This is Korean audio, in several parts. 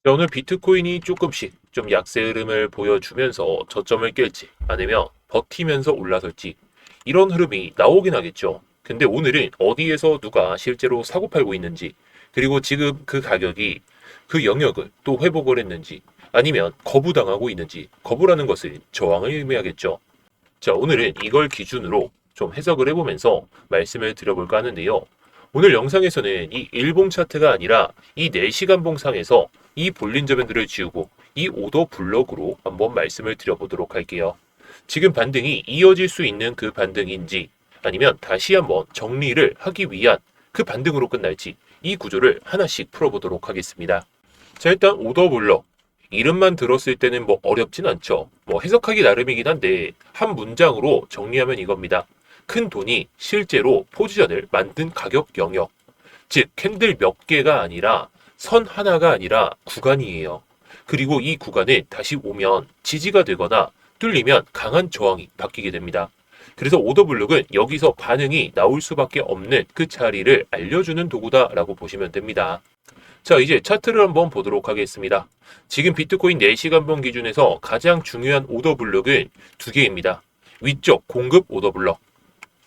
자, 오늘 비트코인이 조금씩 좀 약세 흐름을 보여주면서 저점을 깰지 아니면 버티면서 올라설지 이런 흐름이 나오긴 하겠죠. 근데 오늘은 어디에서 누가 실제로 사고 팔고 있는지, 그리고 지금 그 가격이 그 영역을 또 회복을 했는지 아니면 거부당하고 있는지, 거부라는 것은 저항을 의미하겠죠. 자, 오늘은 이걸 기준으로 좀 해석을 해보면서 말씀을 드려볼까 하는데요. 오늘 영상에서는 이 일봉 차트가 아니라 이 4시간 봉상에서 이 볼린저 밴드를 지우고 이 오더 블럭으로 한번 말씀을 드려보도록 할게요. 지금 반등이 이어질 수 있는 그 반등인지 아니면 다시 한번 정리를 하기 위한 그 반등으로 끝날지 이 구조를 하나씩 풀어보도록 하겠습니다. 자, 일단 오더 블럭. 이름만 들었을 때는 뭐 어렵진 않죠. 뭐 해석하기 나름이긴 한데 한 문장으로 정리하면 이겁니다. 큰 돈이 실제로 포지션을 만든 가격 영역. 즉 캔들 몇 개가 아니라 선 하나가 아니라 구간이에요. 그리고 이 구간에 다시 오면 지지가 되거나 뚫리면 강한 저항이 바뀌게 됩니다. 그래서 오더블록은 여기서 반응이 나올 수밖에 없는 그 자리를 알려주는 도구다라고 보시면 됩니다. 자, 이제 차트를 한번 보도록 하겠습니다. 지금 비트코인 4시간 봉 기준에서 가장 중요한 오더블록은 두 개입니다. 위쪽 공급 오더블록.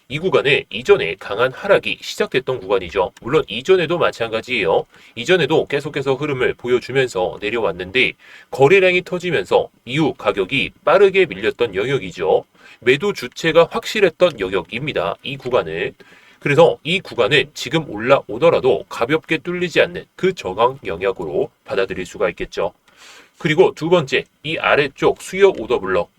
이 구간에 이전에 강한 하락이 시작됐던 구간이죠. 물론 이전에도 마찬가지예요. 이전에도 계속해서 흐름을 보여주면서 내려왔는데 거래량이 터지면서 이후 가격이 빠르게 밀렸던 영역이죠. 매도 주체가 확실했던 영역입니다. 이 구간은. 그래서 이 구간은 지금 올라오더라도 가볍게 뚫리지 않는 그 저항 영역으로 받아들일 수가 있겠죠. 그리고 두 번째, 이 아래쪽 수요 오더블럭.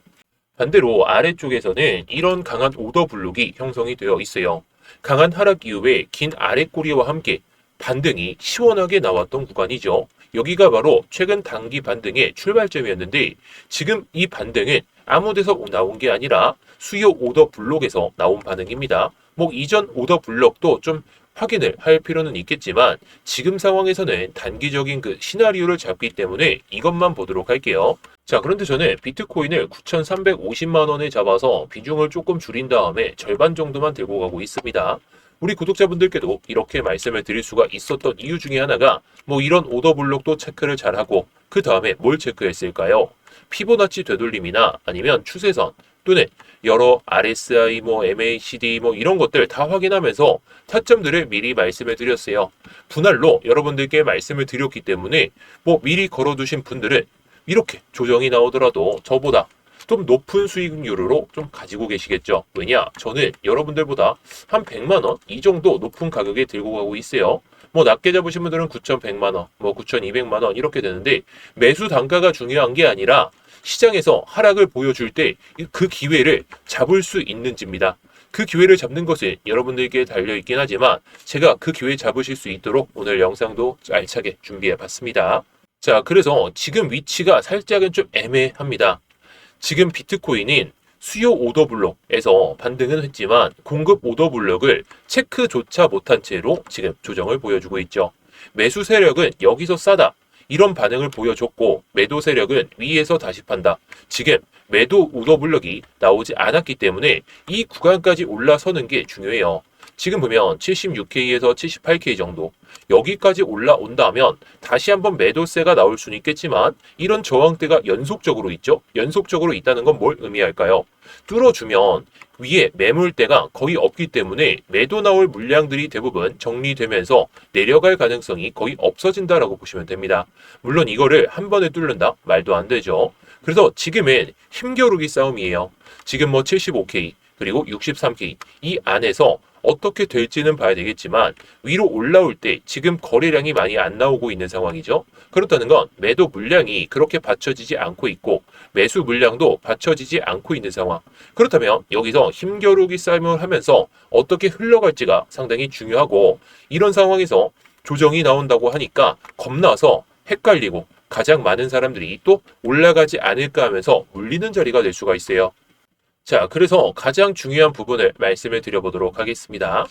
반대로 아래쪽에서는 이런 강한 오더블록이 형성이 되어 있어요. 강한 하락 이후에 긴 아래꼬리와 함께 반등이 시원하게 나왔던 구간이죠. 여기가 바로 최근 단기 반등의 출발점이었는데 지금 이 반등은 아무 데서 나온 게 아니라 수요 오더블록에서 나온 반응입니다. 뭐 이전 오더블록도 좀 확인을 할 필요는 있겠지만 지금 상황에서는 단기적인 그 시나리오를 잡기 때문에 이것만 보도록 할게요. 자, 그런데 저는 비트코인을 9,350만 원에 잡아서 비중을 조금 줄인 다음에 절반 정도만 들고 가고 있습니다. 우리 구독자분들께도 이렇게 말씀을 드릴 수가 있었던 이유 중에 하나가 뭐 이런 오더블록도 체크를 잘하고 그 다음에 뭘 체크했을까요? 피보나치 되돌림이나 아니면 추세선 또는 여러 RSI, 뭐 MACD 뭐 이런 것들 다 확인하면서 타점들을 미리 말씀을 드렸어요. 분할로 여러분들께 말씀을 드렸기 때문에 뭐 미리 걸어두신 분들은 이렇게 조정이 나오더라도 저보다 좀 높은 수익률로 좀 가지고 계시겠죠. 왜냐? 저는 여러분들보다 한 100만 원 이 정도 높은 가격에 들고 가고 있어요. 뭐 낮게 잡으신 분들은 9,100만 원, 뭐 9,200만 원 이렇게 되는데 매수 단가가 중요한 게 아니라 시장에서 하락을 보여줄 때 그 기회를 잡을 수 있는지입니다. 그 기회를 잡는 것은 여러분들께 달려있긴 하지만 제가 그 기회 잡으실 수 있도록 오늘 영상도 알차게 준비해 봤습니다. 자, 그래서 지금 위치가 살짝은 좀 애매합니다. 지금 비트코인인 수요 오더블록에서 반등은 했지만 공급 오더블록을 체크조차 못한 채로 지금 조정을 보여주고 있죠. 매수 세력은 여기서 싸다. 이런 반응을 보여줬고 매도 세력은 위에서 다시 판다. 지금 매도 오더블럭이 나오지 않았기 때문에 이 구간까지 올라서는 게 중요해요. 지금 보면 76K에서 78K 정도 여기까지 올라온다면 다시 한번 매도세가 나올 수는 있겠지만 이런 저항대가 연속적으로 있죠. 연속적으로 있다는 건 뭘 의미할까요? 뚫어주면 위에 매물대가 거의 없기 때문에 매도 나올 물량들이 대부분 정리되면서 내려갈 가능성이 거의 없어진다라고 보시면 됩니다. 물론 이거를 한 번에 뚫는다? 말도 안 되죠. 그래서 지금은 힘겨루기 싸움이에요. 지금 뭐 75K 그리고 63K 이 안에서 어떻게 될지는 봐야 되겠지만 위로 올라올 때 지금 거래량이 많이 안 나오고 있는 상황이죠. 그렇다는 건 매도 물량이 그렇게 받쳐지지 않고 있고 매수 물량도 받쳐지지 않고 있는 상황. 그렇다면 여기서 힘겨루기 싸움을 하면서 어떻게 흘러갈지가 상당히 중요하고 이런 상황에서 조정이 나온다고 하니까 겁나서 헷갈리고 가장 많은 사람들이 또 올라가지 않을까 하면서 물리는 자리가 될 수가 있어요. 자, 그래서 가장 중요한 부분을 말씀을 드려보도록 하겠습니다.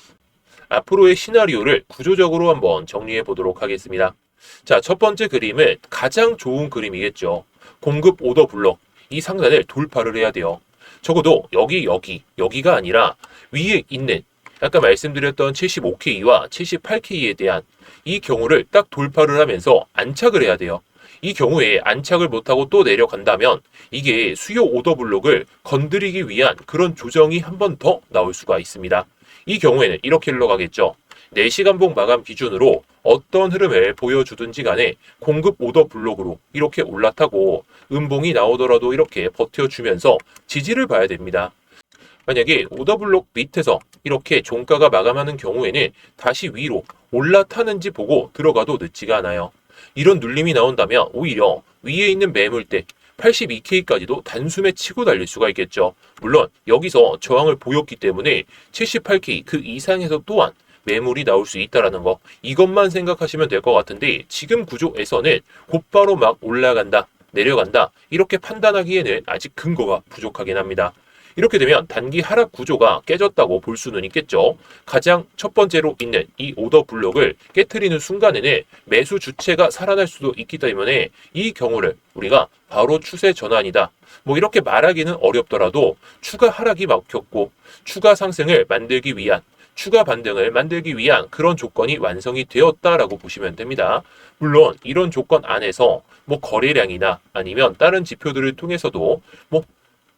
앞으로의 시나리오를 구조적으로 한번 정리해 보도록 하겠습니다. 자, 첫 번째 그림은 가장 좋은 그림이겠죠. 공급 오더 블록. 이 상단을 돌파를 해야 돼요. 적어도 여기가 아니라 위에 있는 아까 말씀드렸던 75K와 78K에 대한 이 경우를 딱 돌파를 하면서 안착을 해야 돼요. 이 경우에 안착을 못하고 또 내려간다면 이게 수요 오더 블록을 건드리기 위한 그런 조정이 한 번 더 나올 수가 있습니다. 이 경우에는 이렇게 흘러가겠죠. 4시간봉 마감 기준으로 어떤 흐름을 보여주든지 간에 공급 오더 블록으로 이렇게 올라타고 음봉이 나오더라도 이렇게 버텨주면서 지지를 봐야 됩니다. 만약에 오더블록 밑에서 이렇게 종가가 마감하는 경우에는 다시 위로 올라타는지 보고 들어가도 늦지가 않아요. 이런 눌림이 나온다면 오히려 위에 있는 매물대 82K까지도 단숨에 치고 달릴 수가 있겠죠. 물론 여기서 저항을 보였기 때문에 78K 그 이상에서 또한 매물이 나올 수 있다는 거, 이것만 생각하시면 될 것 같은데 지금 구조에서는 곧바로 막 올라간다, 내려간다 이렇게 판단하기에는 아직 근거가 부족하긴 합니다. 이렇게 되면 단기 하락 구조가 깨졌다고 볼 수는 있겠죠. 가장 첫 번째로 있는 이 오더 블록을 깨트리는 순간에는 매수 주체가 살아날 수도 있기 때문에 이 경우를 우리가 바로 추세 전환이다, 뭐 이렇게 말하기는 어렵더라도 추가 하락이 막혔고 추가 상승을 만들기 위한, 추가 반등을 만들기 위한 그런 조건이 완성이 되었다라고 보시면 됩니다. 물론 이런 조건 안에서 뭐 거래량이나 아니면 다른 지표들을 통해서도 뭐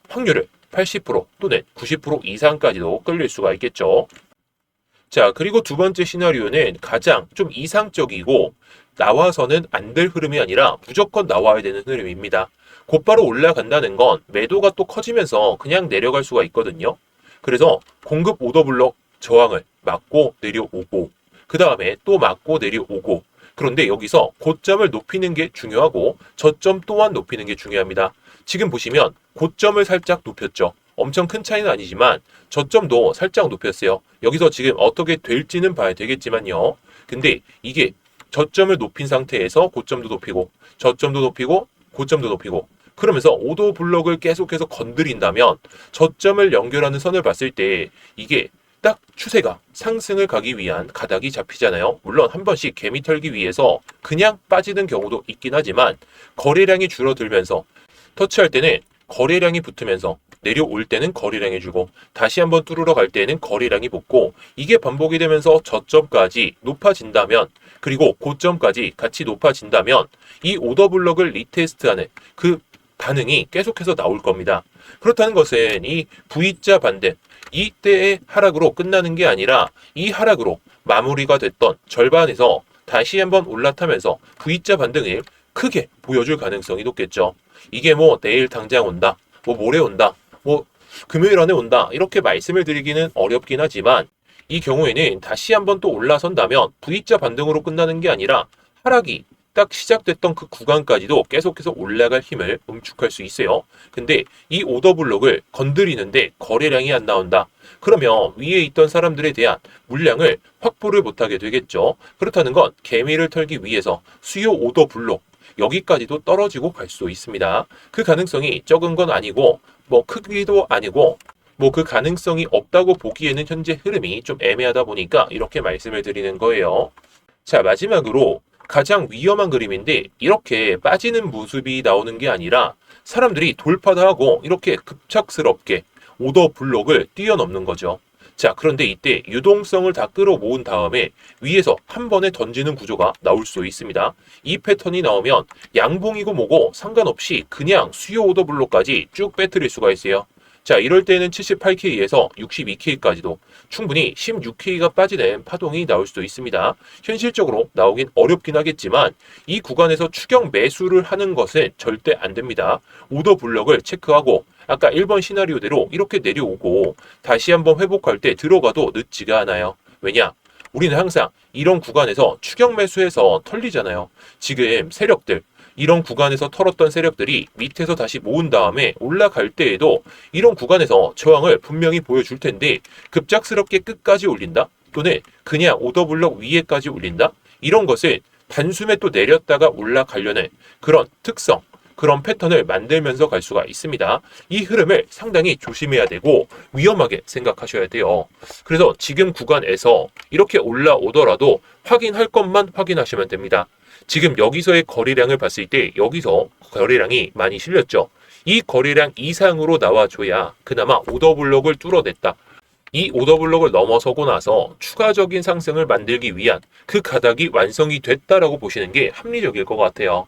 확률을 80% 또는 90% 이상까지도 끌릴 수가 있겠죠. 자, 그리고 두 번째 시나리오는 가장 좀 이상적이고 나와서는 안 될 흐름이 아니라 무조건 나와야 되는 흐름입니다. 곧바로 올라간다는 건 매도가 또 커지면서 그냥 내려갈 수가 있거든요. 그래서 공급 오더블록 저항을 막고 내려오고 그 다음에 또 막고 내려오고, 그런데 여기서 고점을 높이는 게 중요하고 저점 또한 높이는 게 중요합니다. 지금 보시면 고점을 살짝 높였죠. 엄청 큰 차이는 아니지만 저점도 살짝 높였어요. 여기서 지금 어떻게 될지는 봐야 되겠지만요. 근데 이게 저점을 높인 상태에서 고점도 높이고 저점도 높이고 고점도 높이고 그러면서 오더 블록을 계속해서 건드린다면 저점을 연결하는 선을 봤을 때 이게 딱 추세가 상승을 가기 위한 가닥이 잡히잖아요. 물론 한 번씩 개미 털기 위해서 그냥 빠지는 경우도 있긴 하지만 거래량이 줄어들면서 터치할 때는 거래량이 붙으면서 내려올 때는 거래량이 주고 다시 한번 뚫으러 갈 때는 거래량이 붙고, 이게 반복이 되면서 저점까지 높아진다면 그리고 고점까지 같이 높아진다면 이 오더블록을 리테스트하는 그 반응이 계속해서 나올 겁니다. 그렇다는 것은 이 V자 반등, 이때의 하락으로 끝나는 게 아니라 이 하락으로 마무리가 됐던 절반에서 다시 한번 올라타면서 V자 반등을 크게 보여줄 가능성이 높겠죠. 이게 뭐 내일 당장 온다, 뭐 모레 온다, 뭐 금요일 안에 온다 이렇게 말씀을 드리기는 어렵긴 하지만 이 경우에는 다시 한번 또 올라선다면 V자 반등으로 끝나는 게 아니라 하락이 딱 시작됐던 그 구간까지도 계속해서 올라갈 힘을 응축할 수 있어요. 근데 이 오더블록을 건드리는데 거래량이 안 나온다. 그러면 위에 있던 사람들에 대한 물량을 확보를 못하게 되겠죠. 그렇다는 건 개미를 털기 위해서 수요 오더블록 여기까지도 떨어지고 갈 수 있습니다. 그 가능성이 적은 건 아니고 뭐 크기도 아니고 뭐 그 가능성이 없다고 보기에는 현재 흐름이 좀 애매하다 보니까 이렇게 말씀을 드리는 거예요. 자, 마지막으로 가장 위험한 그림인데 이렇게 빠지는 모습이 나오는 게 아니라 사람들이 돌파도 하고 이렇게 급작스럽게 오더 블록을 뛰어넘는 거죠. 자, 그런데 이때 유동성을 다 끌어모은 다음에 위에서 한 번에 던지는 구조가 나올 수 있습니다. 이 패턴이 나오면 양봉이고 뭐고 상관없이 그냥 수요 오더 블록까지 쭉 빼뜨릴 수가 있어요. 자, 이럴 때는 78K에서 62K까지도 충분히 16K가 빠지는 파동이 나올 수도 있습니다. 현실적으로 나오긴 어렵긴 하겠지만 이 구간에서 추격 매수를 하는 것은 절대 안 됩니다. 오더 블록을 체크하고 아까 1번 시나리오대로 이렇게 내려오고 다시 한번 회복할 때 들어가도 늦지가 않아요. 왜냐? 우리는 항상 이런 구간에서 추격 매수해서 털리잖아요. 지금 세력들, 이런 구간에서 털었던 세력들이 밑에서 다시 모은 다음에 올라갈 때에도 이런 구간에서 저항을 분명히 보여줄 텐데 급작스럽게 끝까지 올린다? 또는 그냥 오더블록 위에까지 올린다? 이런 것은 단숨에 또 내렸다가 올라가려는 그런 특성, 그런 패턴을 만들면서 갈 수가 있습니다. 이 흐름을 상당히 조심해야 되고 위험하게 생각하셔야 돼요. 그래서 지금 구간에서 이렇게 올라오더라도 확인할 것만 확인하시면 됩니다. 지금 여기서의 거래량을 봤을 때 여기서 거래량이 많이 실렸죠. 이 거래량 이상으로 나와줘야 그나마 오더블록을 뚫어냈다. 이 오더블록을 넘어서고 나서 추가적인 상승을 만들기 위한 그 가닥이 완성이 됐다라고 보시는 게 합리적일 것 같아요.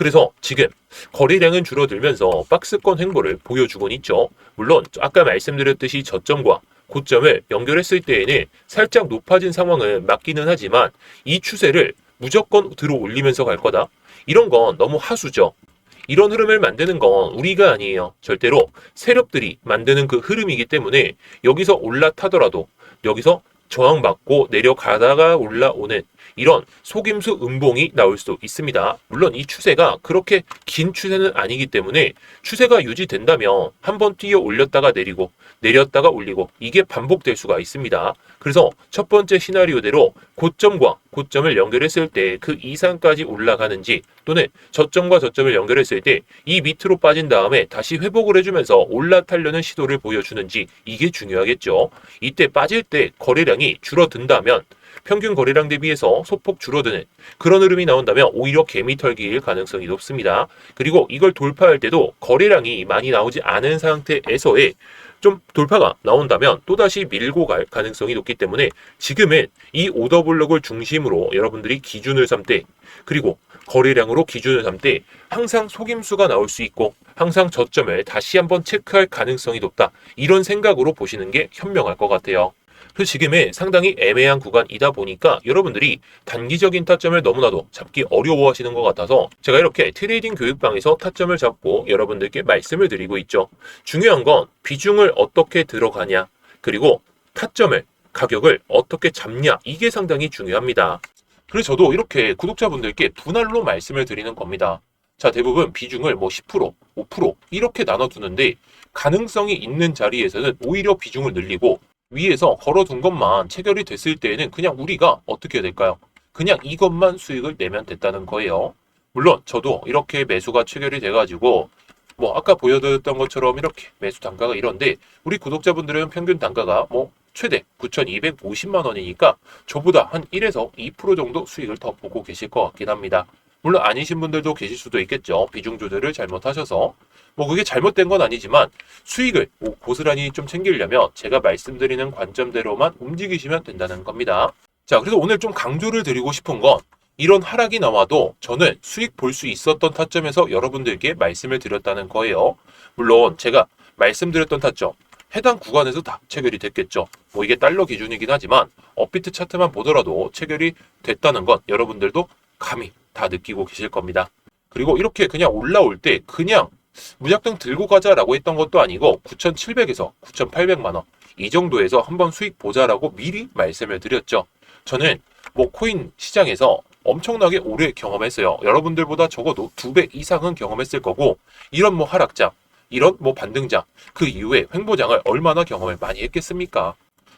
그래서 지금 거래량은 줄어들면서 박스권 횡보를 보여주곤 있죠. 물론 아까 말씀드렸듯이 저점과 고점을 연결했을 때에는 살짝 높아진 상황은 맞기는 하지만 이 추세를 무조건 들어 올리면서 갈 거다. 이런 건 너무 하수죠. 이런 흐름을 만드는 건 우리가 아니에요. 절대로 세력들이 만드는 그 흐름이기 때문에 여기서 올라타더라도 여기서 저항받고 내려가다가 올라오는 이런 속임수 음봉이 나올 수도 있습니다. 물론 이 추세가 그렇게 긴 추세는 아니기 때문에 추세가 유지된다면 한번 뛰어 올렸다가 내리고 내렸다가 올리고 이게 반복될 수가 있습니다. 그래서 첫 번째 시나리오대로 고점과 고점을 연결했을 때 그 이상까지 올라가는지 또는 저점과 저점을 연결했을 때 이 밑으로 빠진 다음에 다시 회복을 해주면서 올라타려는 시도를 보여주는지 이게 중요하겠죠. 이때 빠질 때 거래량이 줄어든다면 평균 거래량 대비해서 소폭 줄어드는 그런 흐름이 나온다면 오히려 개미 털기일 가능성이 높습니다. 그리고 이걸 돌파할 때도 거래량이 많이 나오지 않은 상태에서의 좀 돌파가 나온다면 또다시 밀고 갈 가능성이 높기 때문에 지금은 이 오더블록을 중심으로 여러분들이 기준을 삼되 그리고 거래량으로 기준을 삼되 항상 속임수가 나올 수 있고 항상 저점을 다시 한번 체크할 가능성이 높다. 이런 생각으로 보시는 게 현명할 것 같아요. 그래서 지금은 상당히 애매한 구간이다 보니까 여러분들이 단기적인 타점을 너무나도 잡기 어려워하시는 것 같아서 제가 이렇게 트레이딩 교육방에서 타점을 잡고 여러분들께 말씀을 드리고 있죠. 중요한 건 비중을 어떻게 들어가냐 그리고 타점을 가격을 어떻게 잡냐 이게 상당히 중요합니다. 그래서 저도 이렇게 구독자분들께 분할로 말씀을 드리는 겁니다. 자, 대부분 비중을 뭐 10%, 5% 이렇게 나눠두는데 가능성이 있는 자리에서는 오히려 비중을 늘리고 위에서 걸어둔 것만 체결이 됐을 때에는 그냥 우리가 어떻게 해야 될까요? 그냥 이것만 수익을 내면 됐다는 거예요. 물론 저도 이렇게 매수가 체결이 돼가지고 뭐 아까 보여드렸던 것처럼 이렇게 매수 단가가 이런데 우리 구독자분들은 평균 단가가 뭐 최대 9,250만 원이니까 저보다 한 1에서 2% 정도 수익을 더 보고 계실 것 같긴 합니다. 물론 아니신 분들도 계실 수도 있겠죠. 비중 조절을 잘못하셔서. 뭐 그게 잘못된 건 아니지만 수익을 고스란히 좀 챙기려면 제가 말씀드리는 관점대로만 움직이시면 된다는 겁니다. 자, 그래서 오늘 좀 강조를 드리고 싶은 건 이런 하락이 나와도 저는 수익 볼 수 있었던 타점에서 여러분들께 말씀을 드렸다는 거예요. 물론 제가 말씀드렸던 타점 해당 구간에서 다 체결이 됐겠죠. 뭐 이게 달러 기준이긴 하지만 업비트 차트만 보더라도 체결이 됐다는 건 여러분들도 감히 다 느끼고 계실 겁니다. 그리고 이렇게 그냥 올라올 때 그냥 무작정 들고 가자라고 했던 것도 아니고 9,700에서 9,800만 원 이 정도에서 한번 수익 보자라고 미리 말씀을 드렸죠. 저는 뭐 코인 시장에서 엄청나게 오래 경험했어요. 여러분들보다 적어도 2배 이상은 경험했을 거고 이런 뭐 하락장, 이런 뭐 반등장, 그 이후에 횡보장을 얼마나 경험을 많이 했겠습니까?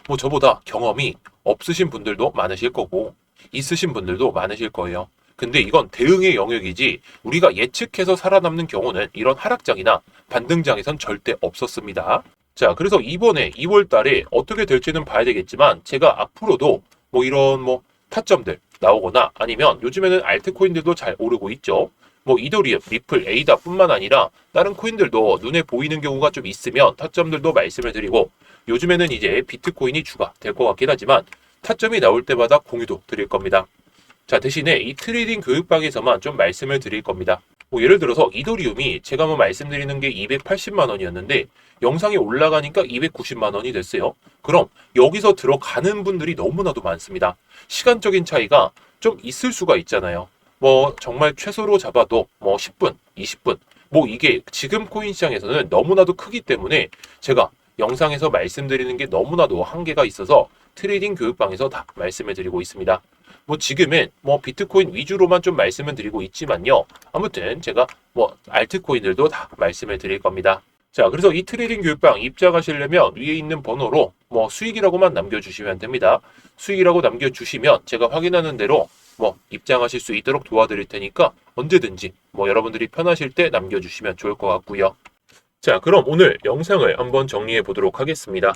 뭐 저보다 경험이 없으신 분들도 많으실 거고 있으신 분들도 많으실 거예요. 근데 이건 대응의 영역이지 우리가 예측해서 살아남는 경우는 이런 하락장이나 반등장에선 절대 없었습니다. 자, 그래서 이번에 2월 달에 어떻게 될지는 봐야 되겠지만 제가 앞으로도 뭐 이런 뭐 타점들 나오거나 아니면 요즘에는 알트코인들도 잘 오르고 있죠. 뭐 이더리움, 리플, 에이다 뿐만 아니라 다른 코인들도 눈에 보이는 경우가 좀 있으면 타점들도 말씀을 드리고 요즘에는 이제 비트코인이 주가 될 것 같긴 하지만 타점이 나올 때마다 공유도 드릴 겁니다. 자, 대신에 이 트레이딩 교육방에서만 좀 말씀을 드릴 겁니다. 뭐 예를 들어서 이더리움이 제가 뭐 말씀드리는 게 280만 원이었는데 영상이 올라가니까 290만 원이 됐어요. 그럼 여기서 들어가는 분들이 너무나도 많습니다. 시간적인 차이가 좀 있을 수가 있잖아요. 뭐 정말 최소로 잡아도 뭐 10분, 20분 뭐 이게 지금 코인 시장에서는 너무나도 크기 때문에 제가 영상에서 말씀드리는 게 너무나도 한계가 있어서 트레이딩 교육방에서 다 말씀을 드리고 있습니다. 뭐 지금은 뭐 비트코인 위주로만 좀 말씀을 드리고 있지만요. 아무튼 제가 뭐 알트코인들도 다 말씀을 드릴 겁니다. 자, 그래서 이 트레이딩 교육방 입장하시려면 위에 있는 번호로 뭐 수익이라고만 남겨주시면 됩니다. 수익이라고 남겨주시면 제가 확인하는 대로 뭐 입장하실 수 있도록 도와드릴 테니까 언제든지 뭐 여러분들이 편하실 때 남겨주시면 좋을 것 같고요. 자, 그럼 오늘 영상을 한번 정리해 보도록 하겠습니다.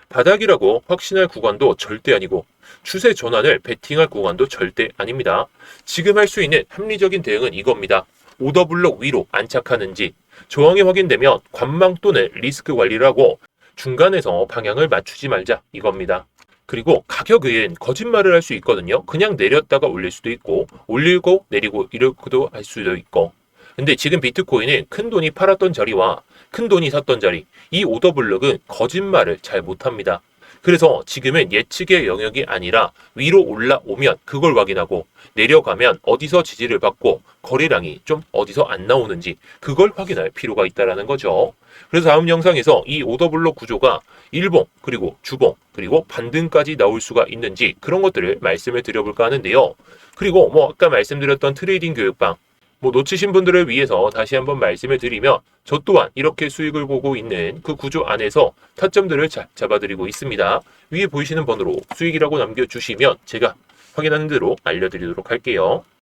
바닥이라고 확신할 구간도 절대 아니고 추세 전환을 베팅할 구간도 절대 아닙니다. 지금 할 수 있는 합리적인 대응은 이겁니다. 오더블록 위로 안착하는지 저항이 확인되면 관망 또는 리스크 관리를 하고 중간에서 방향을 맞추지 말자 이겁니다. 그리고 가격은 거짓말을 할 수 있거든요. 그냥 내렸다가 올릴 수도 있고 올리고 내리고 이렇게도 할 수도 있고 근데 지금 비트코인은 큰 돈이 팔았던 자리와 큰 돈이 샀던 자리, 이 오더 블록은 거짓말을 잘 못합니다. 그래서 지금은 예측의 영역이 아니라 위로 올라오면 그걸 확인하고 내려가면 어디서 지지를 받고 거래량이 좀 어디서 안 나오는지 그걸 확인할 필요가 있다는 거죠. 그래서 다음 영상에서 이 오더 블록 구조가 일봉 그리고 주봉 그리고 반등까지 나올 수가 있는지 그런 것들을 말씀을 드려볼까 하는데요. 그리고 아까 말씀드렸던 트레이딩 교육방 놓치신 분들을 위해서 다시 한번 말씀을 드리면 저 또한 이렇게 수익을 보고 있는 그 구조 안에서 타점들을 잘 잡아드리고 있습니다. 위에 보이시는 번호로 수익이라고 남겨주시면 제가 확인하는 대로 알려드리도록 할게요.